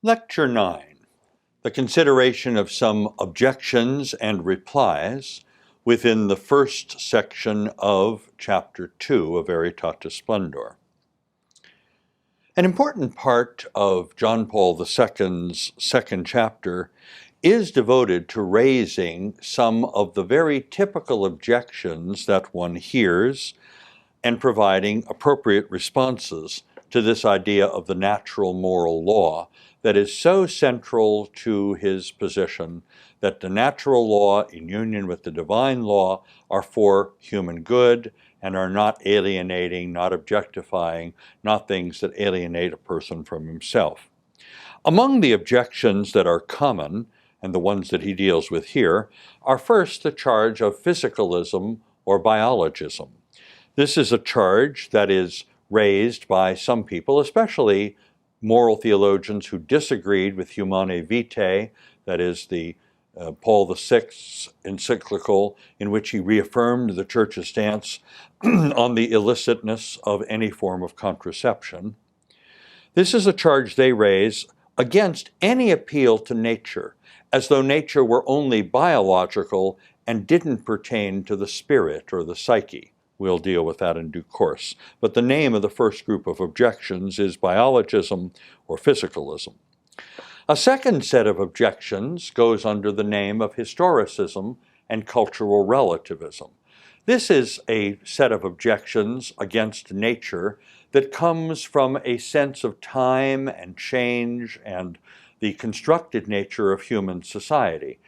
Lecture 9, the consideration of some objections and replies within the first section of Chapter 2 of Veritatis Splendor. An important part of John Paul II's second chapter is devoted to raising some of the very typical objections that one hears and providing appropriate responses to this idea of the natural moral law that is so central to his position that the natural law in union with the divine law are for human good and are not alienating, not objectifying, not things that alienate a person from himself. Among the objections that are common, and the ones that he deals with here, are first the charge of physicalism or biologism. This is a charge that is raised by some people, especially moral theologians who disagreed with Humanae Vitae, that is the Paul VI's encyclical in which he reaffirmed the Church's stance on the illicitness of any form of contraception. This is a charge they raise against any appeal to nature, as though nature were only biological and didn't pertain to the spirit or the psyche. We'll deal with that in due course. But the name of the first group of objections is biologism or physicalism. A second set of objections goes under the name of historicism and cultural relativism. This is a set of objections against nature that comes from a sense of time and change and the constructed nature of human society.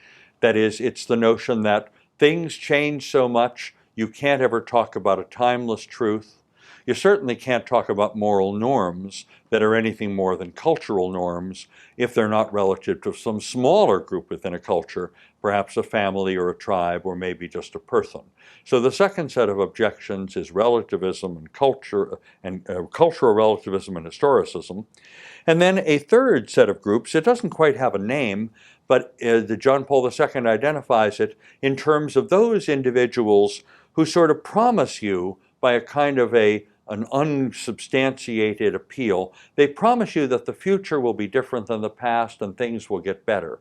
That is, it's the notion that things change so much you can't ever talk about a timeless truth. You certainly can't talk about moral norms that are anything more than cultural norms if they're not relative to some smaller group within a culture, perhaps a family or a tribe or maybe just a person. So the second set of objections is relativism and culture and cultural relativism and historicism. And then a third set of groups, it doesn't quite have a name, but John Paul II identifies it in terms of those individuals who sort of promise you by a kind of an unsubstantiated appeal, they promise you that the future will be different than the past and things will get better.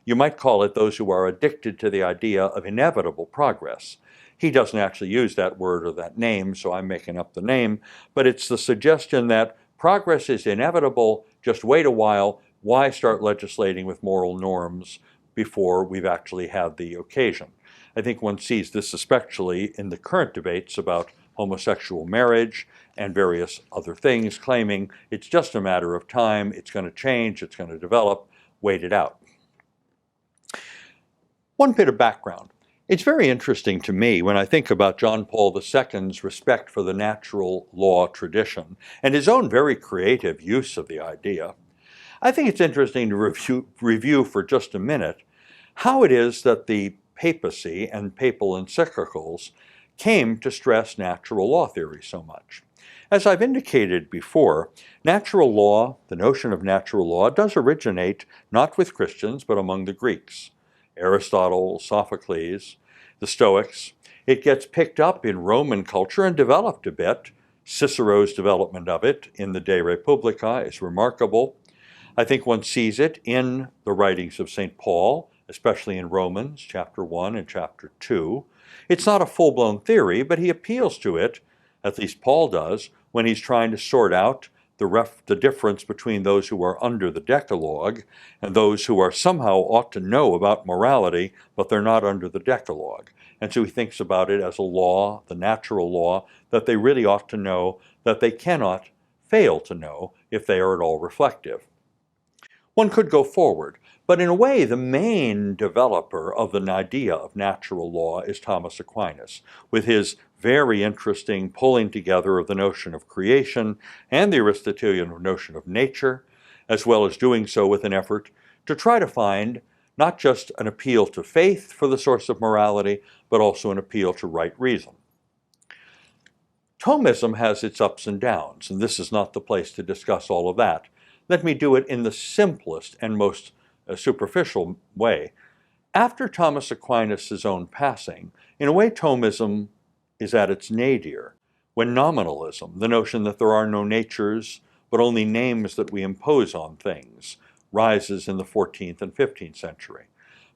You might call it those who are addicted to the idea of inevitable progress. He doesn't actually use that word or that name, so I'm making up the name, but it's the suggestion that progress is inevitable, just wait a while, why start legislating with moral norms before we've actually had the occasion? I think one sees this especially in the current debates about homosexual marriage and various other things, claiming it's just a matter of time, it's going to change, it's going to develop, wait it out. One bit of background. It's very interesting to me when I think about John Paul II's respect for the natural law tradition and his own very creative use of the idea. I think it's interesting to review for just a minute how it is that the papacy and papal encyclicals came to stress natural law theory so much. As I've indicated before, natural law, the notion of natural law, does originate not with Christians but among the Greeks. Aristotle, Sophocles, the Stoics. It gets picked up in Roman culture and developed a bit. Cicero's development of it in the De Republica is remarkable. I think one sees it in the writings of St. Paul, especially in Romans, chapter 1 and chapter 2. It's not a full-blown theory, but he appeals to it, at least Paul does, when he's trying to sort out the difference between those who are under the Decalogue and those who are somehow ought to know about morality, but they're not under the Decalogue. And so he thinks about it as a law, the natural law, that they really ought to know, that they cannot fail to know if they are at all reflective. One could go forward, but in a way the main developer of an idea of natural law is Thomas Aquinas, with his very interesting pulling together of the notion of creation and the Aristotelian notion of nature, as well as doing so with an effort to try to find not just an appeal to faith for the source of morality, but also an appeal to right reason. Thomism has its ups and downs, and this is not the place to discuss all of that. Let me do it in the simplest and most superficial way. After Thomas Aquinas' own passing, in a way Thomism is at its nadir, when nominalism, the notion that there are no natures, but only names that we impose on things, rises in the 14th and 15th century.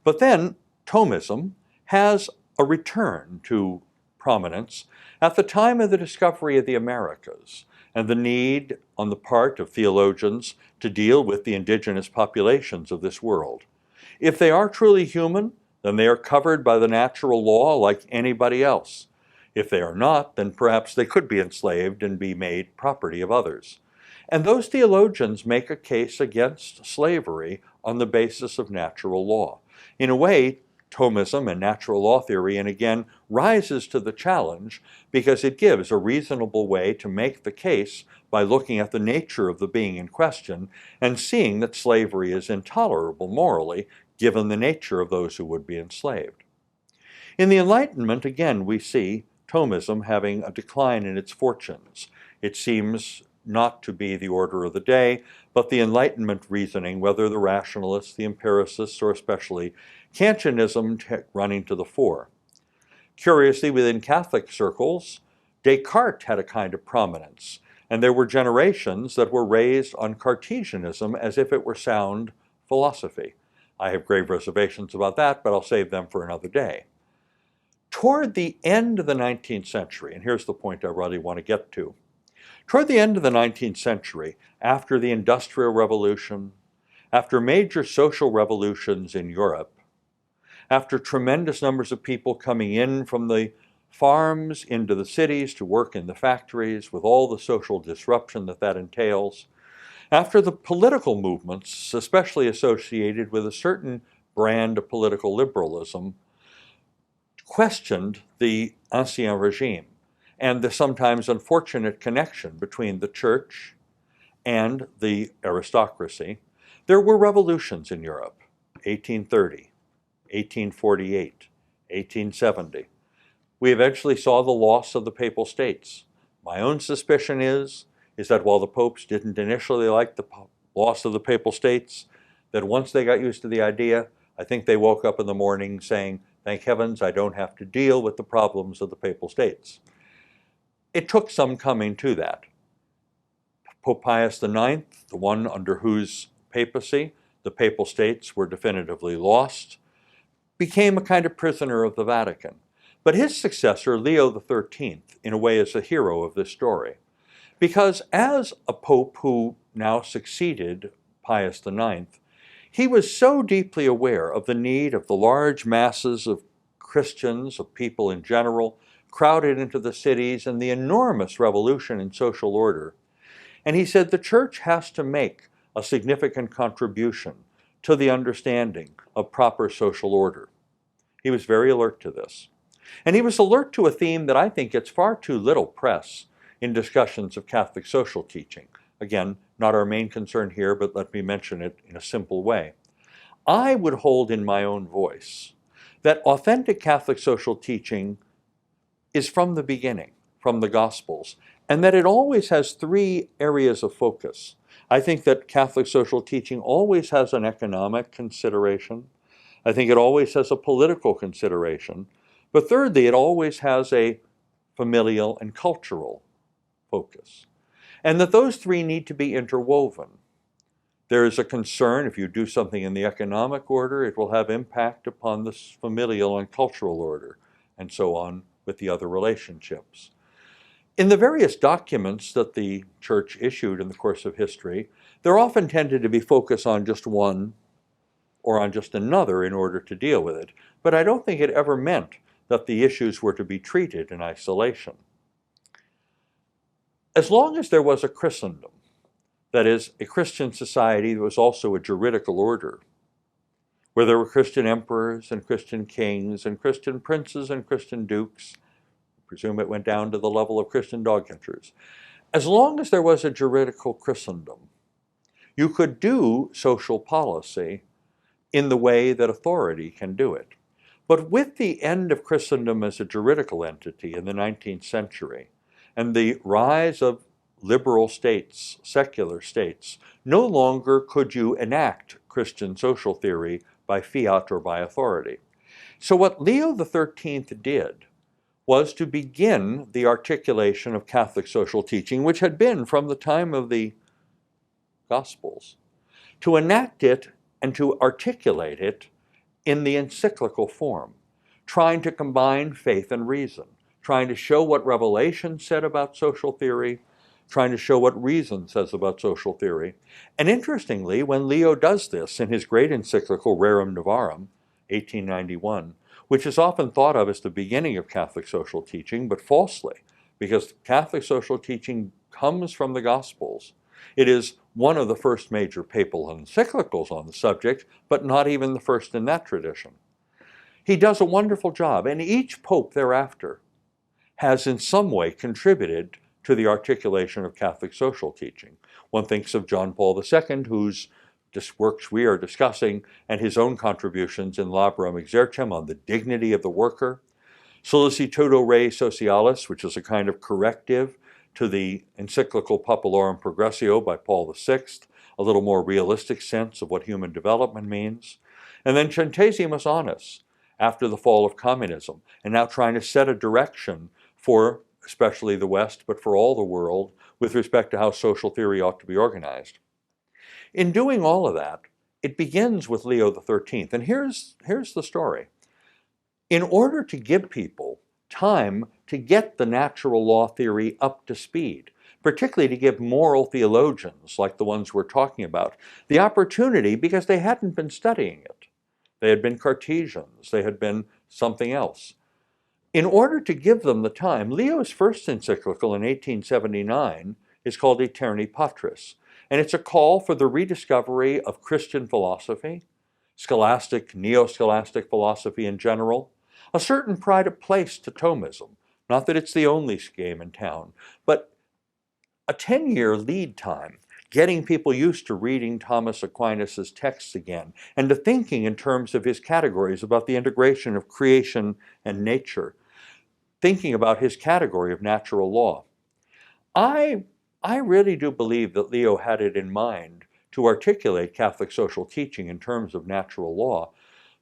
But then Thomism has a return to prominence at the time of the discovery of the Americas and the need on the part of theologians to deal with the indigenous populations of this world. If they are truly human, then they are covered by the natural law like anybody else. If they are not, then perhaps they could be enslaved and be made property of others. And those theologians make a case against slavery on the basis of natural law. In a way, Thomism and natural law theory, and again, rises to the challenge because it gives a reasonable way to make the case by looking at the nature of the being in question and seeing that slavery is intolerable morally given the nature of those who would be enslaved. In the Enlightenment, again, we see Thomism having a decline in its fortunes. It seems not to be the order of the day, but the Enlightenment reasoning, whether the rationalists, the empiricists, or especially Kantianism running to the fore. Curiously, within Catholic circles, Descartes had a kind of prominence, and there were generations that were raised on Cartesianism as if it were sound philosophy. I have grave reservations about that, but I'll save them for another day. Toward the end of the 19th century, and here's the point I really want to get to, toward the end of the 19th century, after the Industrial Revolution, after major social revolutions in Europe, after tremendous numbers of people coming in from the farms into the cities to work in the factories with all the social disruption that that entails, after the political movements, especially associated with a certain brand of political liberalism, questioned the Ancien Regime and the sometimes unfortunate connection between the church and the aristocracy, there were revolutions in Europe, 1830, 1848, 1870. We eventually saw the loss of the Papal States. My own suspicion is that while the popes didn't initially like the loss of the Papal States, that once they got used to the idea, I think they woke up in the morning saying, "Thank heavens I don't have to deal with the problems of the Papal States." It took some coming to that. Pope Pius IX, the one under whose papacy the Papal States were definitively lost, became a kind of prisoner of the Vatican. But his successor, Leo XIII, in a way is a hero of this story. Because as a pope who now succeeded Pius IX, he was so deeply aware of the need of the large masses of Christians, of people in general, crowded into the cities and the enormous revolution in social order. And he said the church has to make a significant contribution to the understanding of proper social order. He was very alert to this. And he was alert to a theme that I think gets far too little press in discussions of Catholic social teaching. Again, not our main concern here, but let me mention it in a simple way. I would hold in my own voice that authentic Catholic social teaching is from the beginning, from the Gospels, and that it always has three areas of focus. I think that Catholic social teaching always has an economic consideration. I think it always has a political consideration. But thirdly, it always has a familial and cultural focus. And that those three need to be interwoven. There is a concern, if you do something in the economic order, it will have impact upon the familial and cultural order, and so on with the other relationships. In the various documents that the Church issued in the course of history, there often tended to be focus on just one or on just another in order to deal with it, but I don't think it ever meant that the issues were to be treated in isolation. As long as there was a Christendom, that is, a Christian society that was also a juridical order, where there were Christian emperors and Christian kings and Christian princes and Christian dukes, I presume it went down to the level of Christian dog catchers. As long as there was a juridical Christendom, you could do social policy in the way that authority can do it. But with the end of Christendom as a juridical entity in the 19th century, and the rise of liberal states, secular states, no longer could you enact Christian social theory by fiat or by authority. So what Leo XIII did was to begin the articulation of Catholic social teaching, which had been from the time of the Gospels, to enact it and to articulate it in the encyclical form, trying to combine faith and reason, trying to show what revelation said about social theory, trying to show what reason says about social theory. And interestingly, when Leo does this in his great encyclical Rerum Novarum, 1891, which is often thought of as the beginning of Catholic social teaching, but falsely, because Catholic social teaching comes from the Gospels. It is one of the first major papal encyclicals on the subject, but not even the first in that tradition. He does a wonderful job, and each pope thereafter has in some way contributed to the articulation of Catholic social teaching. One thinks of John Paul II, whose works we are discussing, and his own contributions in Labrum Exercem on the dignity of the worker. Solicitudo Rei Socialis, which is a kind of corrective to the encyclical Populorum Progressio by Paul VI, a little more realistic sense of what human development means. And then Centesimus Annus, after the fall of communism, and now trying to set a direction for especially the West, but for all the world, with respect to how social theory ought to be organized. In doing all of that, it begins with Leo XIII, and here's the story. In order to give people time to get the natural law theory up to speed, particularly to give moral theologians, like the ones we're talking about, the opportunity, because they hadn't been studying it. They had been Cartesians, they had been something else. In order to give them the time, Leo's first encyclical in 1879 is called Aeterni Patris, and it's a call for the rediscovery of Christian philosophy, scholastic, neo-scholastic philosophy in general, a certain pride of place to Thomism, not that it's the only game in town, but a 10-year lead time, getting people used to reading Thomas Aquinas' texts again, and to thinking in terms of his categories about the integration of creation and nature, thinking about his category of natural law. I really do believe that Leo had it in mind to articulate Catholic social teaching in terms of natural law,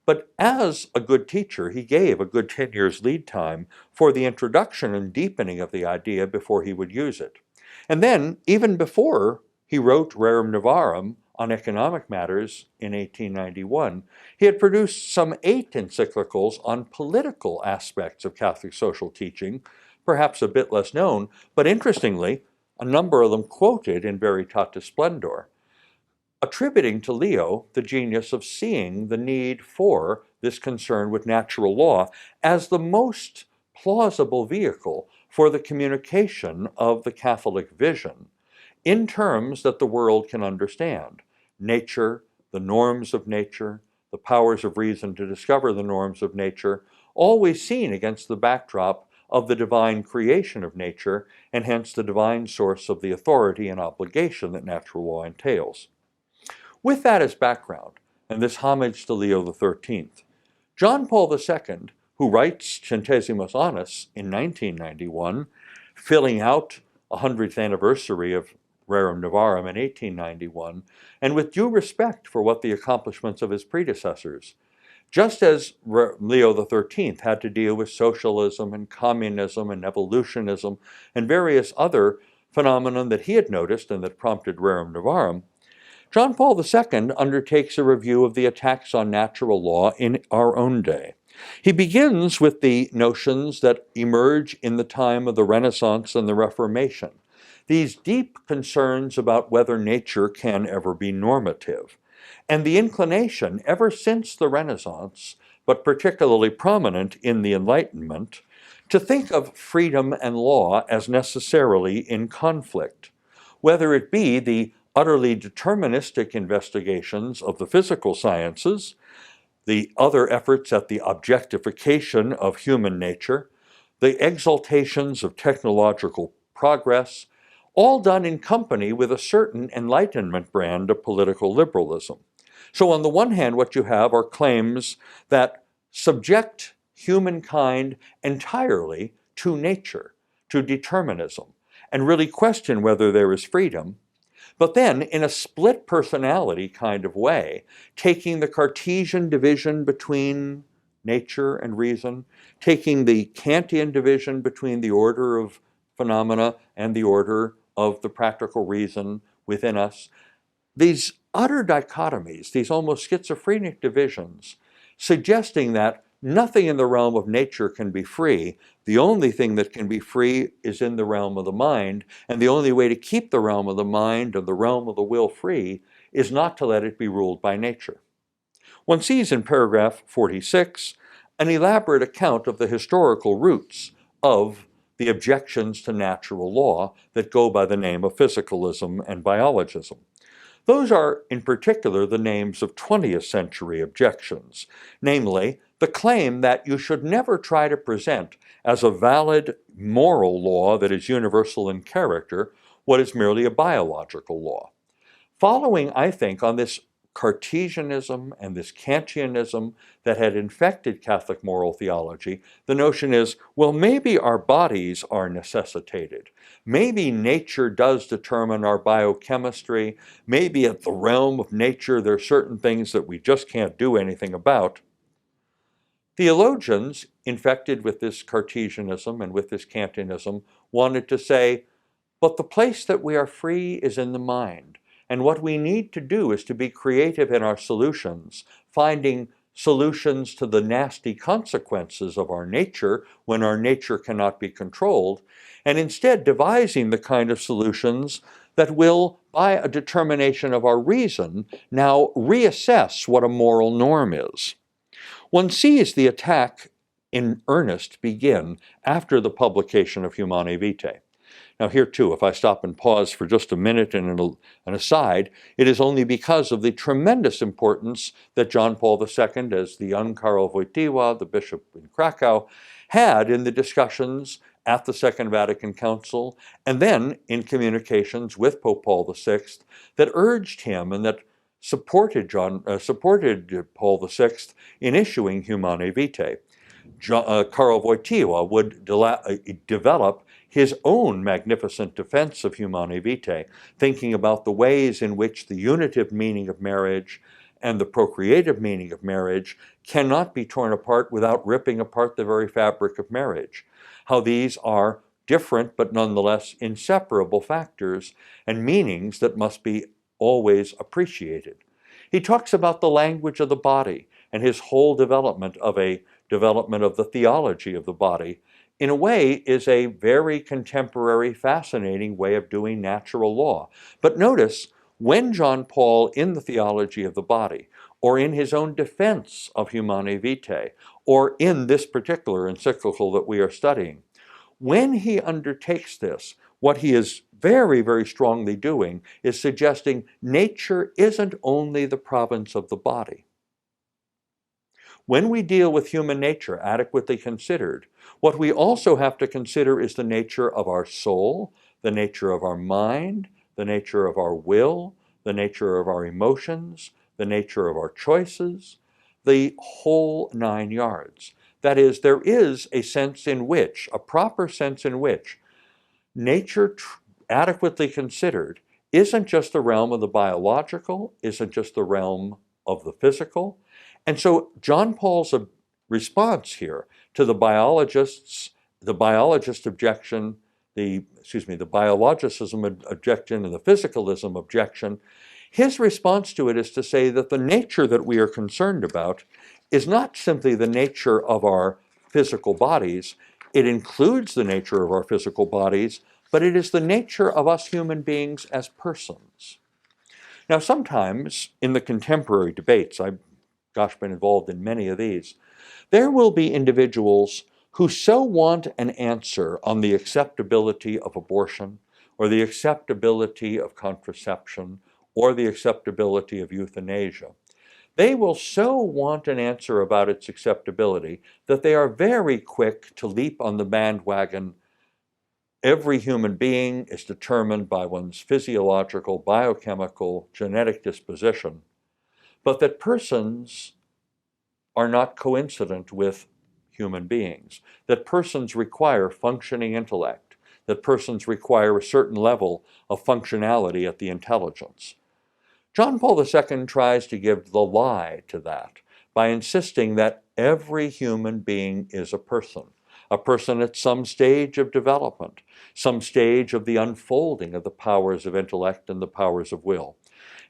but as a good teacher, he gave a good 10 years lead time for the introduction and deepening of the idea before he would use it. And then, even before he wrote Rerum Novarum on economic matters in 1891, he had produced some 8 encyclicals on political aspects of Catholic social teaching, perhaps a bit less known, but interestingly, a number of them quoted in Veritatis Splendor, attributing to Leo the genius of seeing the need for this concern with natural law as the most plausible vehicle for the communication of the Catholic vision in terms that the world can understand. Nature, the norms of nature, the powers of reason to discover the norms of nature, always seen against the backdrop of the divine creation of nature, and hence the divine source of the authority and obligation that natural law entails. With that as background, and this homage to Leo XIII, John Paul II, who writes Centesimus Annus in 1991, filling out a 100th anniversary of Rerum Novarum in 1891, and with due respect for what the accomplishments of his predecessors, just as Leo XIII had to deal with socialism and communism and evolutionism and various other phenomena that he had noticed and that prompted Rerum Novarum, John Paul II undertakes a review of the attacks on natural law in our own day. He begins with the notions that emerge in the time of the Renaissance and the Reformation, these deep concerns about whether nature can ever be normative, and the inclination ever since the Renaissance, but particularly prominent in the Enlightenment, to think of freedom and law as necessarily in conflict, whether it be the utterly deterministic investigations of the physical sciences, the other efforts at the objectification of human nature, the exaltations of technological progress, all done in company with a certain Enlightenment brand of political liberalism. So on the one hand, what you have are claims that subject humankind entirely to nature, to determinism, and really question whether there is freedom, but then in a split personality kind of way, taking the Cartesian division between nature and reason, taking the Kantian division between the order of phenomena and the order of the practical reason within us, these utter dichotomies, these almost schizophrenic divisions, suggesting that nothing in the realm of nature can be free. The only thing that can be free is in the realm of the mind, and the only way to keep the realm of the mind and the realm of the will free is not to let it be ruled by nature. One sees in paragraph 46 an elaborate account of the historical roots of the objections to natural law that go by the name of physicalism and biologism. Those are, in particular, the names of 20th century objections, namely, the claim that you should never try to present as a valid moral law that is universal in character what is merely a biological law. Following, I think, on this Cartesianism and this Kantianism that had infected Catholic moral theology, the notion is, well, maybe our bodies are necessitated. Maybe nature does determine our biochemistry. Maybe at the realm of nature there are certain things that we just can't do anything about. Theologians infected with this Cartesianism and with this Kantianism wanted to say, but the place that we are free is in the mind. And what we need to do is to be creative in our solutions, finding solutions to the nasty consequences of our nature when our nature cannot be controlled, and instead devising the kind of solutions that will, by a determination of our reason, now reassess what a moral norm is. One sees the attack in earnest begin after the publication of Humanae Vitae. Now here too, if I stop and pause for just a minute and an aside, it is only because of the tremendous importance that John Paul II, as the young Karol Wojtyła, the bishop in Krakow, had in the discussions at the Second Vatican Council, and then in communications with Pope Paul VI, that urged him and that supported Paul VI in issuing Humanae Vitae. Karol Wojtyła would develop his own magnificent defense of Humanae Vitae, thinking about the ways in which the unitive meaning of marriage and the procreative meaning of marriage cannot be torn apart without ripping apart the very fabric of marriage. How these are different but nonetheless inseparable factors and meanings that must be always appreciated. He talks about the language of the body and his whole development of the theology of the body, in a way, is a very contemporary, fascinating way of doing natural law. But notice, when John Paul, in the theology of the body, or in his own defense of Humanae Vitae, or in this particular encyclical that we are studying, when he undertakes this, what he is very, very strongly doing is suggesting nature isn't only the province of the body. When we deal with human nature adequately considered, what we also have to consider is the nature of our soul, the nature of our mind, the nature of our will, the nature of our emotions, the nature of our choices, the whole 9 yards. That is, there is a sense in which, a proper sense in which, nature adequately considered isn't just the realm of the biological, isn't just the realm of the physical. And so John Paul's response here to the biologist objection, the biologicism objection and the physicalism objection, his response to it is to say that the nature that we are concerned about is not simply the nature of our physical bodies. It includes the nature of our physical bodies, but it is the nature of us human beings as persons. Now, sometimes in the contemporary debates, I've been involved in many of these, there will be individuals who so want an answer on the acceptability of abortion, or the acceptability of contraception, or the acceptability of euthanasia. They will so want an answer about its acceptability that they are very quick to leap on the bandwagon. Every human being is determined by one's physiological, biochemical, genetic disposition, but that persons are not coincident with human beings, that persons require functioning intellect, that persons require a certain level of functionality at the intelligence. John Paul II tries to give the lie to that by insisting that every human being is a person at some stage of development, some stage of the unfolding of the powers of intellect and the powers of will.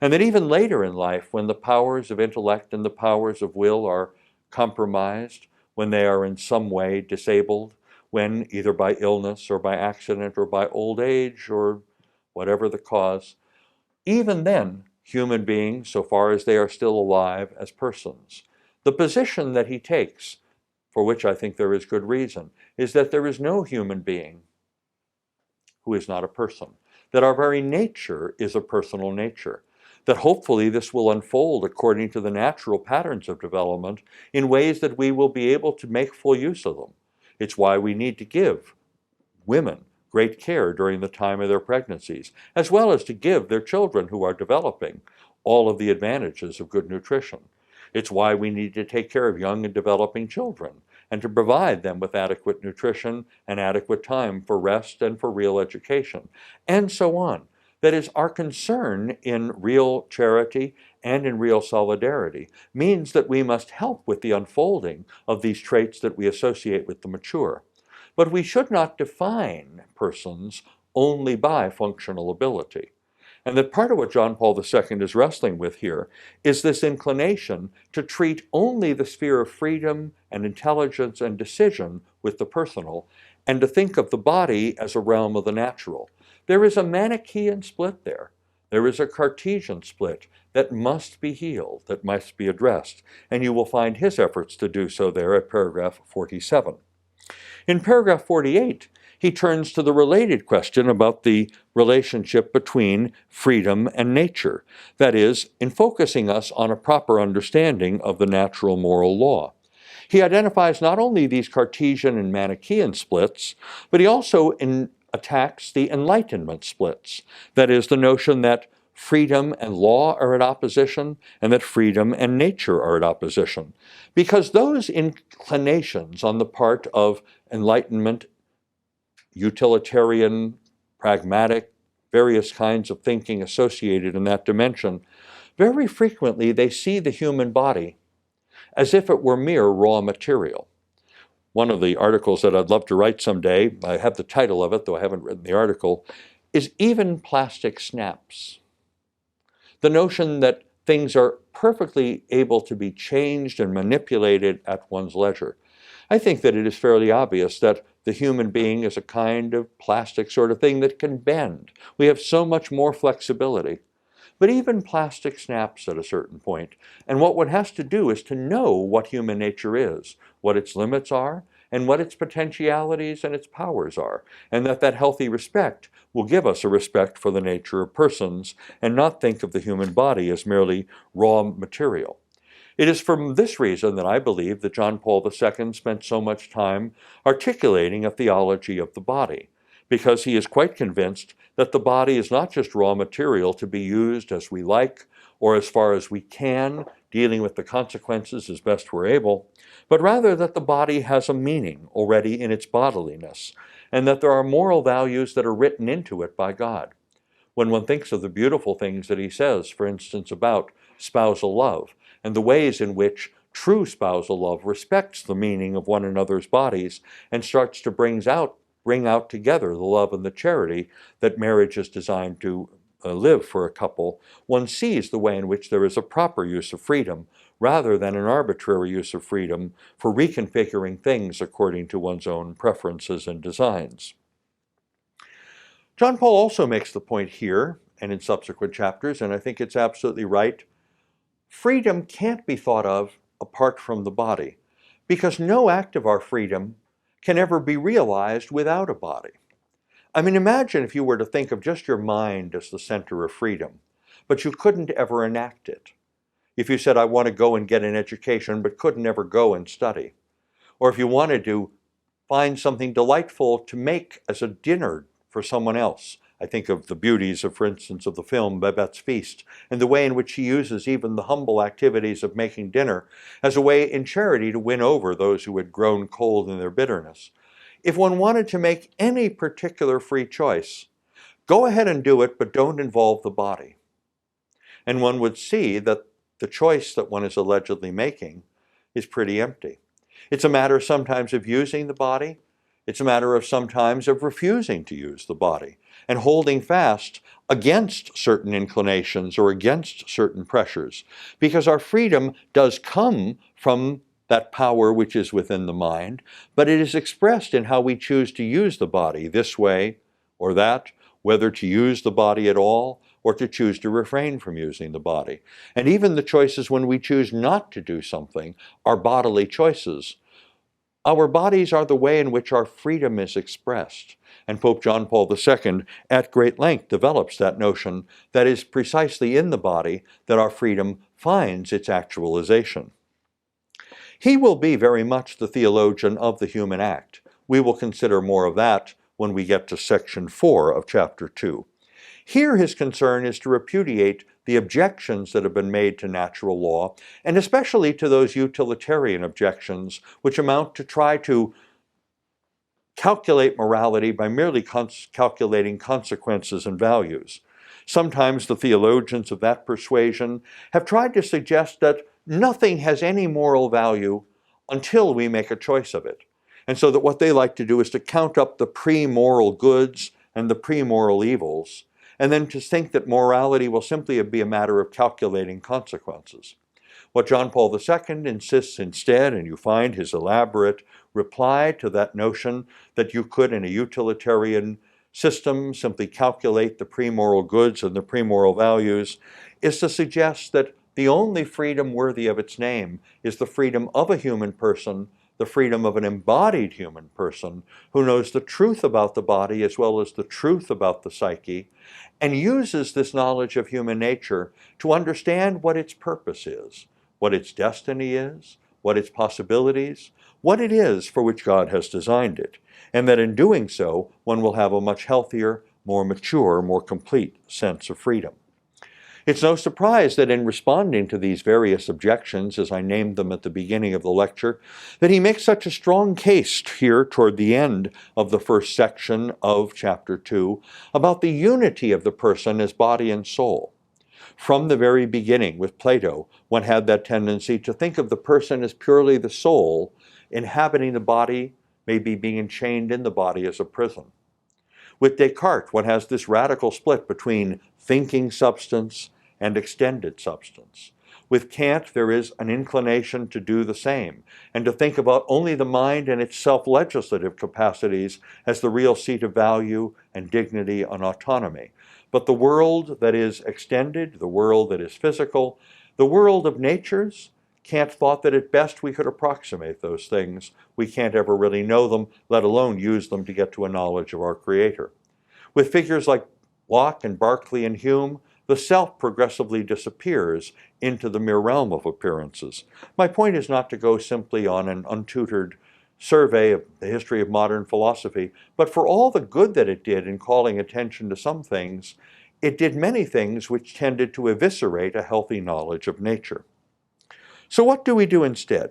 And that even later in life, when the powers of intellect and the powers of will are compromised, when they are in some way disabled, when either by illness or by accident or by old age or whatever the cause, even then, human beings, so far as they are still alive as persons. The position that he takes, for which I think there is good reason, is that there is no human being who is not a person, that our very nature is a personal nature, that hopefully this will unfold according to the natural patterns of development in ways that we will be able to make full use of them. It's why we need to give women great care during the time of their pregnancies, as well as to give their children who are developing all of the advantages of good nutrition. It's why we need to take care of young and developing children and to provide them with adequate nutrition and adequate time for rest and for real education, and so on. That is, our concern in real charity and in real solidarity means that we must help with the unfolding of these traits that we associate with the mature. But we should not define persons only by functional ability. And that part of what John Paul II is wrestling with here is this inclination to treat only the sphere of freedom and intelligence and decision with the personal, and to think of the body as a realm of the natural. There is a Manichaean split there. There is a Cartesian split that must be healed, that must be addressed, and you will find his efforts to do so there at paragraph 47. In paragraph 48, he turns to the related question about the relationship between freedom and nature, that is, in focusing us on a proper understanding of the natural moral law. He identifies not only these Cartesian and Manichaean splits, but he also attacks the Enlightenment splits, that is, the notion that freedom and law are at opposition, and that freedom and nature are at opposition. Because those inclinations on the part of Enlightenment, utilitarian, pragmatic, various kinds of thinking associated in that dimension, very frequently they see the human body as if it were mere raw material. One of the articles that I'd love to write someday, I have the title of it, though I haven't written the article, is Even Plastic Snaps. The notion that things are perfectly able to be changed and manipulated at one's leisure. I think that it is fairly obvious that the human being is a kind of plastic sort of thing that can bend. We have so much more flexibility. But even plastic snaps at a certain point. And what one has to do is to know what human nature is, what its limits are, and what its potentialities and its powers are, and that healthy respect will give us a respect for the nature of persons and not think of the human body as merely raw material. It is for this reason that I believe that John Paul II spent so much time articulating a theology of the body, because he is quite convinced that the body is not just raw material to be used as we like or as far as we can, dealing with the consequences as best we're able, but rather that the body has a meaning already in its bodiliness, and that there are moral values that are written into it by God. When one thinks of the beautiful things that he says, for instance, about spousal love, and the ways in which true spousal love respects the meaning of one another's bodies and starts to bring out together the love and the charity that marriage is designed to live for a couple, one sees the way in which there is a proper use of freedom rather than an arbitrary use of freedom for reconfiguring things according to one's own preferences and designs. John Paul also makes the point here and in subsequent chapters, and I think it's absolutely right, freedom can't be thought of apart from the body, because no act of our freedom can ever be realized without a body. I mean, imagine if you were to think of just your mind as the center of freedom, but you couldn't ever enact it. If you said, I want to go and get an education, but couldn't ever go and study. Or if you wanted to find something delightful to make as a dinner for someone else. I think of the beauties of, for instance, of the film Babette's Feast, and the way in which she uses even the humble activities of making dinner as a way in charity to win over those who had grown cold in their bitterness. If one wanted to make any particular free choice, go ahead and do it, but don't involve the body. And one would see that the choice that one is allegedly making is pretty empty. It's a matter sometimes of using the body. It's a matter of sometimes of refusing to use the body. and holding fast against certain inclinations or against certain pressures, because our freedom does come from that power which is within the mind, but it is expressed in how we choose to use the body, this way or that, whether to use the body at all or to choose to refrain from using the body. And even the choices when we choose not to do something are bodily choices. Our bodies are the way in which our freedom is expressed. And Pope John Paul II at great length develops that notion that is precisely in the body that our freedom finds its actualization. He will be very much the theologian of the human act. We will consider more of that when we get to section 4 of chapter 2. Here his concern is to repudiate the objections that have been made to natural law, and especially to those utilitarian objections which amount to try to calculate morality by merely calculating consequences and values. Sometimes the theologians of that persuasion have tried to suggest that nothing has any moral value until we make a choice of it. And so that what they like to do is to count up the pre-moral goods and the pre-moral evils, and then to think that morality will simply be a matter of calculating consequences. What John Paul II insists instead, and you find his elaborate reply to that notion that you could, in a utilitarian system, simply calculate the pre-moral goods and the pre-moral values, is to suggest that the only freedom worthy of its name is the freedom of a human person, the freedom of an embodied human person who knows the truth about the body as well as the truth about the psyche, and uses this knowledge of human nature to understand what its purpose is, what its destiny is, what its possibilities, what it is for which God has designed it, and that in doing so, one will have a much healthier, more mature, more complete sense of freedom. It's no surprise that in responding to these various objections, as I named them at the beginning of the lecture, that he makes such a strong case here toward the end of the first section of chapter 2 about the unity of the person as body and soul. From the very beginning, with Plato, one had that tendency to think of the person as purely the soul, inhabiting the body, maybe being enchained in the body as a prison. With Descartes, one has this radical split between thinking substance and extended substance. With Kant, there is an inclination to do the same, and to think about only the mind and its self-legislative capacities as the real seat of value and dignity and autonomy. But the world that is extended, the world that is physical, the world of natures, Kant thought that at best we could approximate those things. We can't ever really know them, let alone use them to get to a knowledge of our Creator. With figures like Locke and Berkeley and Hume, the self progressively disappears into the mere realm of appearances. My point is not to go simply on an untutored survey of the history of modern philosophy, but for all the good that it did in calling attention to some things, it did many things which tended to eviscerate a healthy knowledge of nature. So what do we do instead?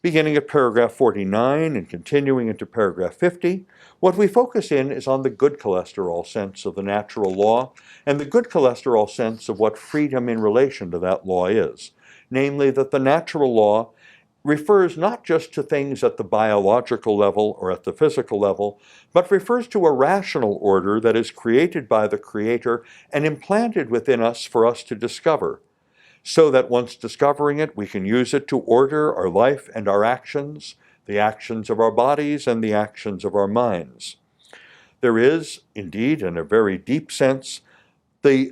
Beginning at paragraph 49 and continuing into paragraph 50, what we focus in is on the good cholesterol sense of the natural law and the good cholesterol sense of what freedom in relation to that law is. Namely, that the natural law refers not just to things at the biological level or at the physical level, but refers to a rational order that is created by the Creator and implanted within us for us to discover, so that once discovering it, we can use it to order our life and our actions, the actions of our bodies and the actions of our minds. There is, indeed, in a very deep sense, the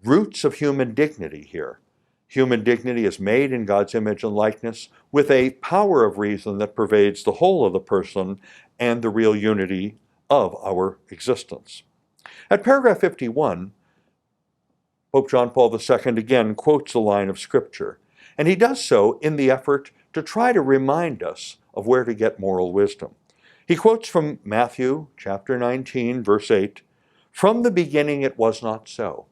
roots of human dignity here. Human dignity is made in God's image and likeness with a power of reason that pervades the whole of the person and the real unity of our existence. At paragraph 51, Pope John Paul II again quotes a line of Scripture, and he does so in the effort to try to remind us of where to get moral wisdom. He quotes from Matthew chapter 19, verse 8, "From the beginning it was not so."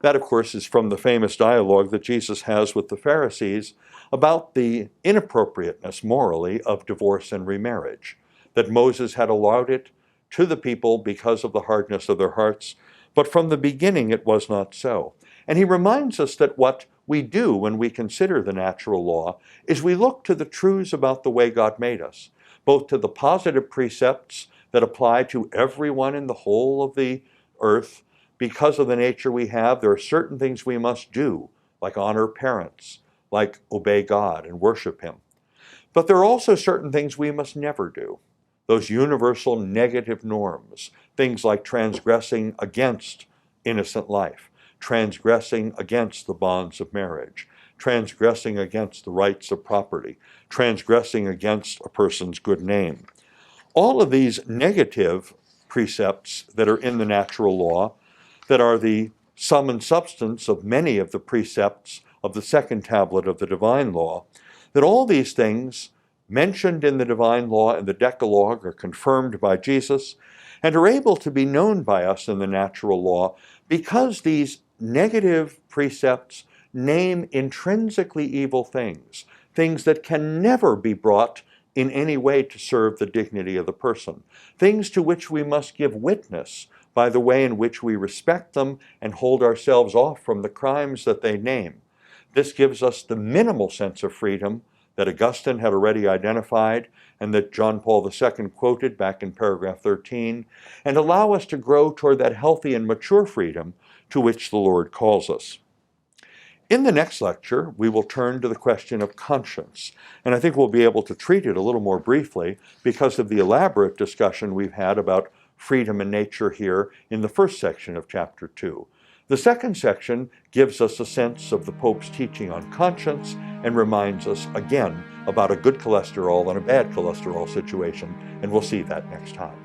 That, of course, is from the famous dialogue that Jesus has with the Pharisees about the inappropriateness morally of divorce and remarriage, that Moses had allowed it to the people because of the hardness of their hearts, but from the beginning it was not so. And he reminds us that what we do when we consider the natural law is we look to the truths about the way God made us, both to the positive precepts that apply to everyone in the whole of the earth, because of the nature we have, there are certain things we must do, like honor parents, like obey God and worship Him. But there are also certain things we must never do. Those universal negative norms, things like transgressing against innocent life, transgressing against the bonds of marriage, transgressing against the rights of property, transgressing against a person's good name. All of these negative precepts that are in the natural law, that are the sum and substance of many of the precepts of the second tablet of the divine law, that all these things mentioned in the divine law and the Decalogue are confirmed by Jesus and are able to be known by us in the natural law because these negative precepts name intrinsically evil things, things that can never be brought in any way to serve the dignity of the person, things to which we must give witness by the way in which we respect them and hold ourselves off from the crimes that they name. This gives us the minimal sense of freedom that Augustine had already identified and that John Paul II quoted back in paragraph 13, and allow us to grow toward that healthy and mature freedom to which the Lord calls us. In the next lecture, we will turn to the question of conscience, and I think we'll be able to treat it a little more briefly because of the elaborate discussion we've had about freedom and nature here in the first section of chapter 2. The second section gives us a sense of the Pope's teaching on conscience and reminds us again about a good cholesterol and a bad cholesterol situation, and we'll see that next time.